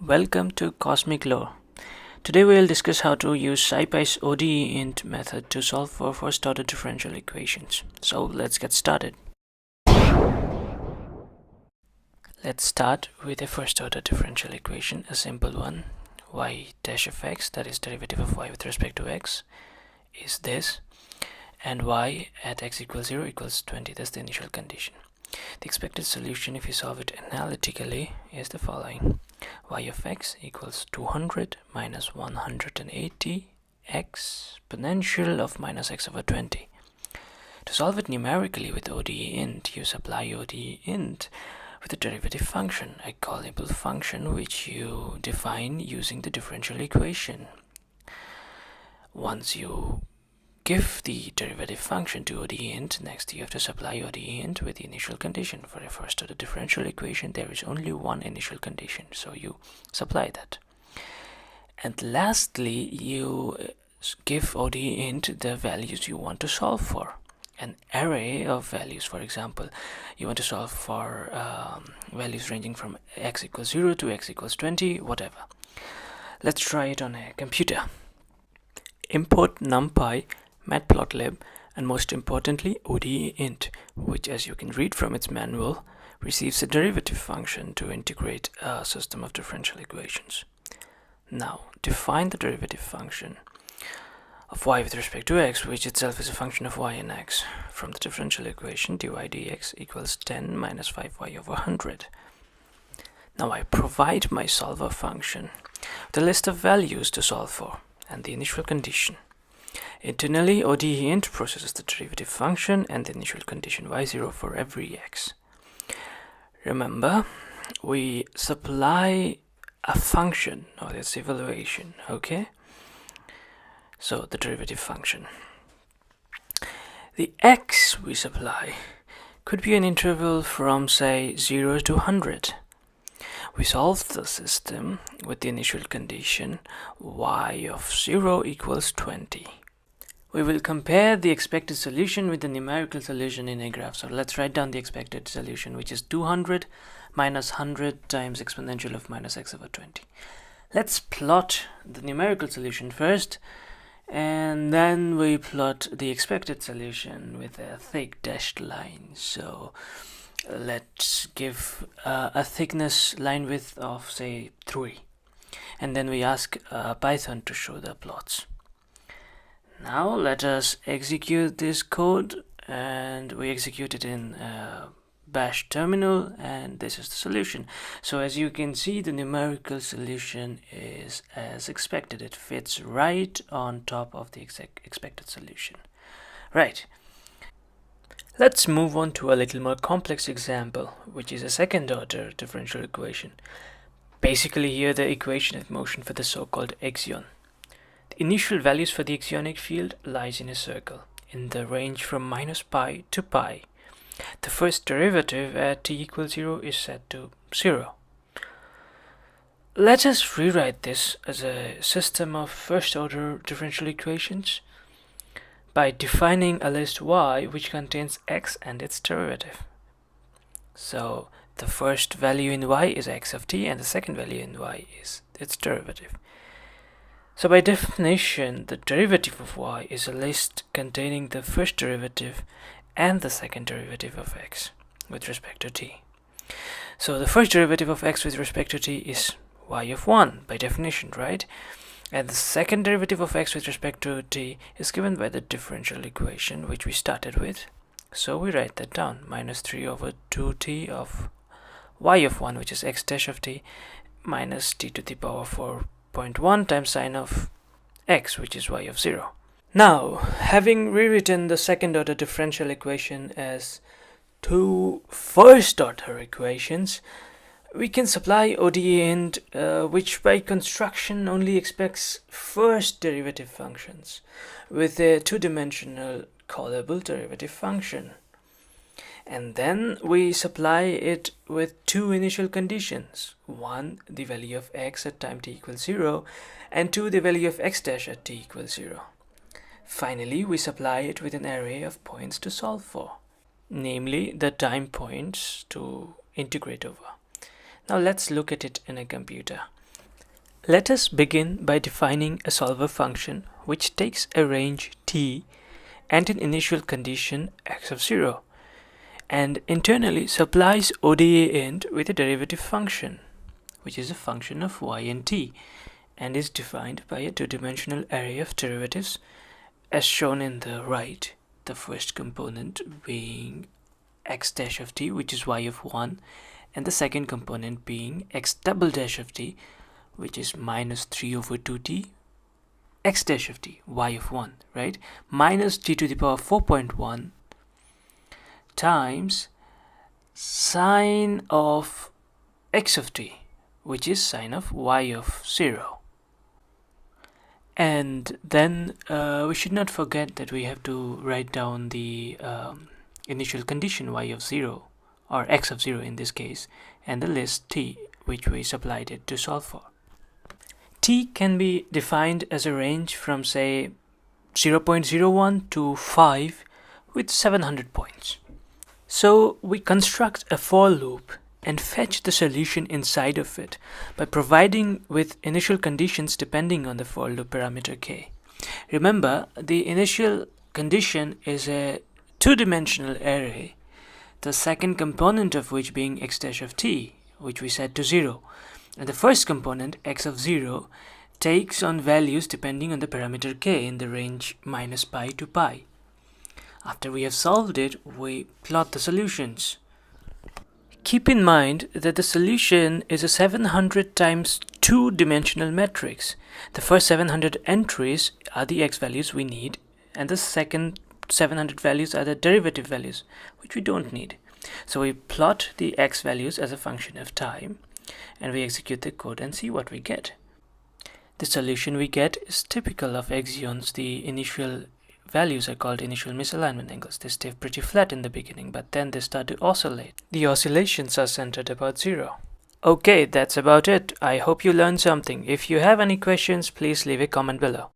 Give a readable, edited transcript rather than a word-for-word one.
Welcome to Cosmic Law. Today we will discuss how to use scipy's ODE-int method to solve for first-order differential equations. So let's get started. Let's start with a first-order differential equation, a simple one. Y dash of x, that is derivative of y with respect to x, is this, and y at x equals 0 equals 20. That's the initial condition. The expected solution, if you solve it analytically, is the following. Y of x equals 200 minus 180 exponential of minus x over 20. To solve it numerically with ODE-int, you supply ODE-int with a derivative function, a callable function which you define using the differential equation. Once you give the derivative function to ODE-int, next you have to supply ODE-int with the initial condition. For a first-order differential equation, there is only one initial condition, so you supply that. And lastly, you give ODE-int the values you want to solve for. An array of values, for example, you want to solve for values ranging from x equals 0 to x equals 20, whatever. Let's try it on a computer. Import numpy, matplotlib, and most importantly ODE-int, which, as you can read from its manual, receives a derivative function to integrate a system of differential equations. Now define the derivative function of y with respect to x, which itself is a function of y and x. From the differential equation, dy dx equals 10 minus 5y over 100. Now I provide my solver function with a list of values to solve for and the initial condition. Internally, ODE-int processes the derivative function and the initial condition y0 for every x. Remember, we supply a function, or its evaluation, okay? So the derivative function. The x we supply could be an interval from, say, 0 to 100. We solve the system with the initial condition y of 0 equals 20. We will compare the expected solution with the numerical solution in a graph. So let's write down the expected solution, which is 200 minus 100 times exponential of minus x over 20. Let's plot the numerical solution first, and then we plot the expected solution with a thick dashed line. So let's give a thickness line width of, say, 3, and then we ask Python to show the plots. Now let us execute this code, and we execute it in bash terminal, and this is the solution. So as you can see, the numerical solution is as expected. It fits right on top of the expected solution. Right. Let's move on to a little more complex example, which is a second-order differential equation. Basically, here the equation of motion for the so-called axion. The initial values for the axionic field lies in a circle, in the range from minus pi to pi. The first derivative at t equals 0 is set to 0. Let us rewrite this as a system of first-order differential equations by defining a list y which contains x and its derivative. So the first value in y is x of t, and the second value in y is its derivative. So by definition, the derivative of y is a list containing the first derivative and the second derivative of x with respect to t. So the first derivative of x with respect to t is y of 1 by definition, right? And the second derivative of x with respect to t is given by the differential equation which we started with. So we write that down, minus 3 over 2t of y of 1, which is x dash of t, minus t to the power 4.1 times sine of x, which is y of 0. Now, having rewritten the second-order differential equation as two first-order equations, we can supply ODE-int, which by construction only expects first derivative functions with a two-dimensional callable derivative function. And then we supply it with two initial conditions. One, the value of x at time t equals 0, and two, the value of x dash at t equals 0. Finally, we supply it with an array of points to solve for, namely the time points to integrate over. Now let's look at it in a computer. Let us begin by defining a solver function which takes a range t and an initial condition x of 0 and internally supplies ODE int with a derivative function which is a function of y and t and is defined by a two-dimensional array of derivatives as shown in the right, the first component being x dash of t, which is y of 1, and the second component being x double dash of t, which is minus 3 over 2t x dash of t, y of 1, right? Minus t to the power 4.1 times sine of x of t, which is sine of y of 0. And then we should not forget that we have to write down the initial condition y of 0 or x of 0 in this case, and the list t which we supplied it to solve for. T can be defined as a range from say 0.01 to 5 with 700 points. So we construct a for loop and fetch the solution inside of it by providing with initial conditions depending on the for loop parameter k. Remember, the initial condition is a two-dimensional array, the second component of which being x dash of t, which we set to 0, and the first component, x of 0, takes on values depending on the parameter k in the range minus pi to pi. After we have solved it, we plot the solutions. Keep in mind that the solution is a 700 times two-dimensional matrix. The first 700 entries are the x values we need, and the second 700 values are the derivative values, which we don't need. So we plot the x values as a function of time, and we execute the code and see what we get. The solution we get is typical of axions. The initial values are called initial misalignment angles. They stay pretty flat in the beginning, but then they start to oscillate. The oscillations are centered about 0. Okay, that's about it. I hope you learned something. If you have any questions, please leave a comment below.